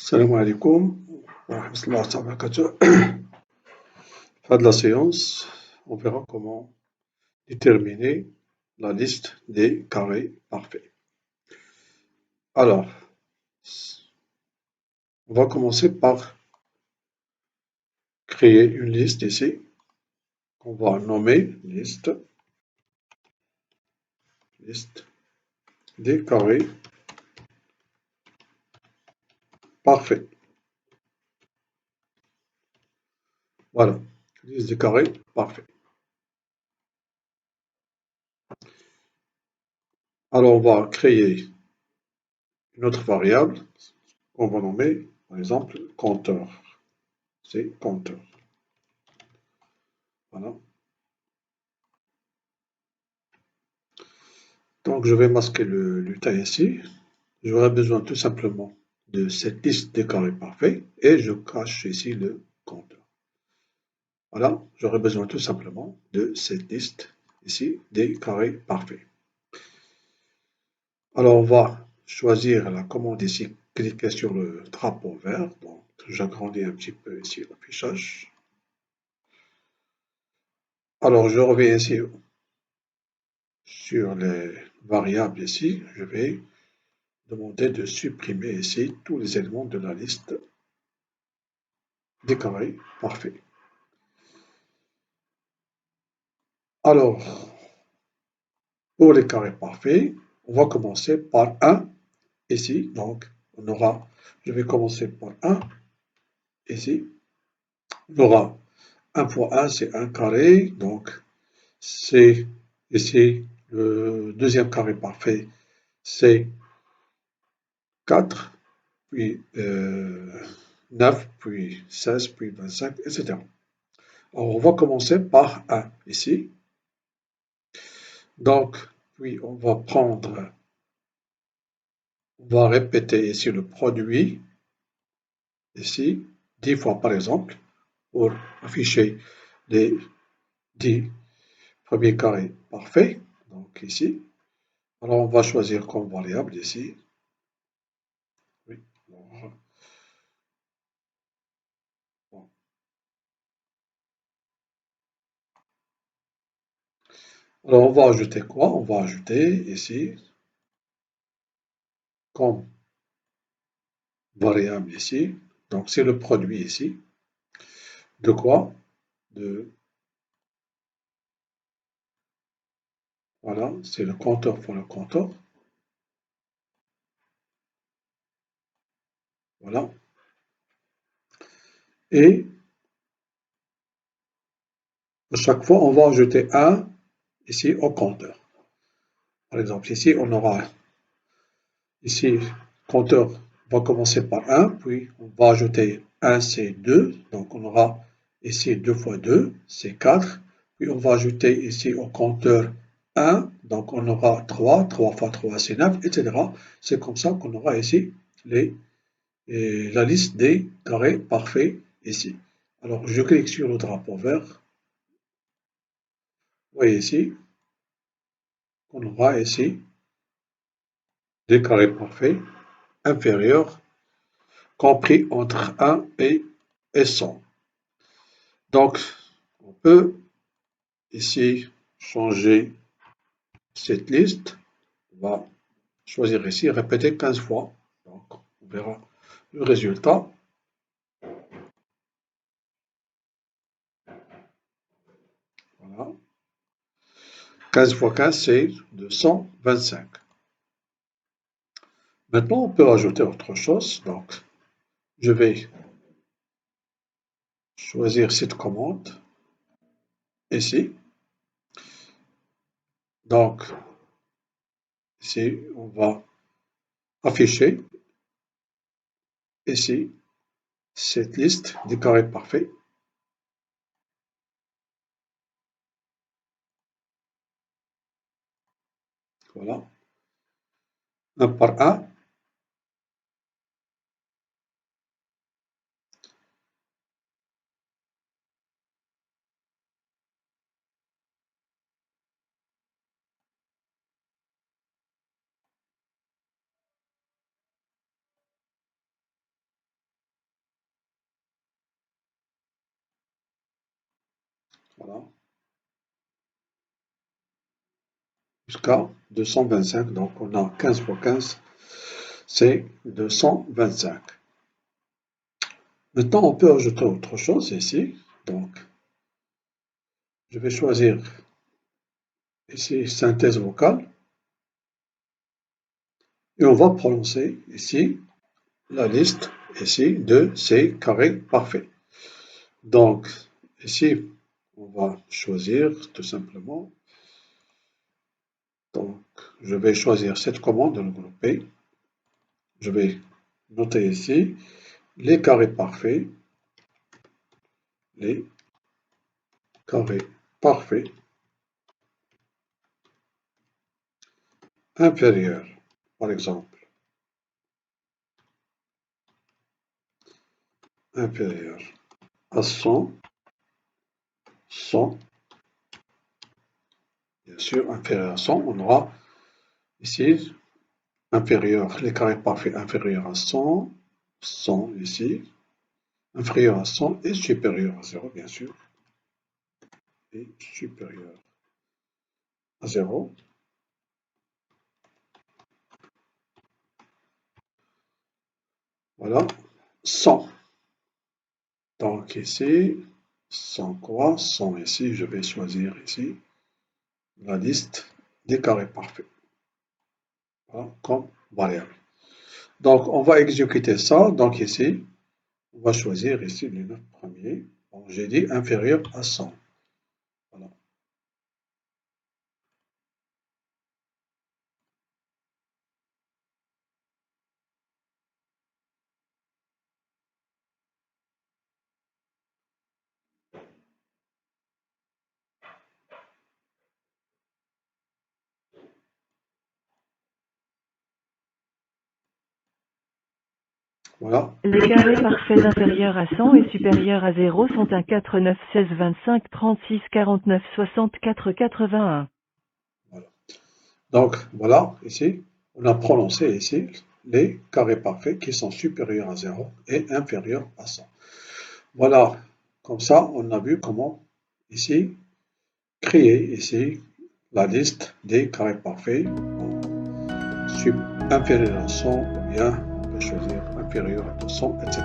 Salam alaikum wa rahmatullahi wa barakatuh. Fin de la séance, on verra comment déterminer la liste des carrés parfaits. Alors, on va commencer par créer une liste ici, qu'on va nommer liste des carrés parfaits. Voilà, liste des carrés parfaits. Alors, on va créer une autre variable qu'on va nommer, par exemple, compteur. C'est compteur. Voilà. Donc, je vais masquer le lutin ici. J'aurai besoin tout simplement de cette liste des carrés parfaits et je cache ici le compteur. Voilà, j'aurai besoin tout simplement de cette liste ici des carrés parfaits. Alors, on va choisir la commande ici, cliquer sur le drapeau vert. Donc, j'agrandis un petit peu ici l'affichage. Alors, je reviens ici sur les variables ici. Je vais demander de supprimer ici tous les éléments de la liste des carrés parfaits. Alors, pour les carrés parfaits, on va commencer par 1 ici. Donc, je vais commencer par 1 ici. On aura 1 fois 1, c'est 1 carré. Donc, c'est ici le deuxième carré parfait, c'est 4, puis 9, puis 16, puis 25, etc. Alors, on va commencer par 1 ici. Donc, puis on va répéter ici le produit, ici, 10 fois par exemple, pour afficher les 10 premiers carrés parfaits. Donc ici, alors on va choisir comme variable ici. Oui. Alors on va ajouter quoi? On va ajouter ici comme variable ici. Donc c'est le produit ici. De quoi? Voilà, c'est le compteur pour le compteur. Voilà. Et à chaque fois, on va ajouter 1 ici au compteur. Par exemple, ici, on aura ici, compteur va commencer par 1, puis on va ajouter 1, c'est 2. Donc, on aura ici 2 fois 2, c'est 4. Puis, on va ajouter ici au compteur 1, donc on aura 3. 3 fois 3, c'est 9, etc. C'est comme ça qu'on aura ici la liste des carrés parfaits ici. Alors, je clique sur le drapeau vert. Vous voyez ici, on aura ici des carrés parfaits inférieurs compris entre 1 et 100. Donc, on peut ici changer cette liste. On va choisir ici, répéter 15 fois. Donc, on verra le résultat. Voilà. 15 fois 15, c'est 225. Maintenant, on peut ajouter autre chose. Donc, je vais choisir cette commande ici. Donc, ici, on va afficher ici cette liste des carrés parfaits. Voilà. Un par un. Voilà. Jusqu'à 225. Donc, on a 15 fois 15, c'est 225. Maintenant, on peut ajouter autre chose ici. Donc, je vais choisir ici synthèse vocale et on va prononcer ici la liste ici de ces carrés parfaits. Donc, ici, on va choisir tout simplement. Donc, je vais choisir cette commande de le grouper. Je vais noter ici les carrés parfaits, les carrés parfaits inférieurs, par exemple, inférieur à 100, 100, bien sûr, inférieur à 100, on aura ici inférieur, les carrés parfaits inférieurs à 100, 100 ici, inférieur à 100 et supérieur à 0, bien sûr, et supérieur à 0. Voilà, 100. Donc ici, 100 quoi? 100 ici, je vais choisir ici la liste des carrés parfaits. Voilà, comme variable. Donc on va exécuter ça. Donc ici, on va choisir ici les 9 premiers. Bon, j'ai dit inférieur à 100. Voilà. Voilà. Les carrés parfaits inférieurs à 100 et supérieurs à 0 sont un 4, 9, 16, 25, 36, 49, 64, 81. Voilà. Donc voilà, ici, on a prononcé ici les carrés parfaits qui sont supérieurs à 0 et inférieurs à 100. Voilà, comme ça, on a vu comment ici créer ici la liste des carrés parfaits inférieur à 100 ou bien on peut choisir inférieur à 200, etc.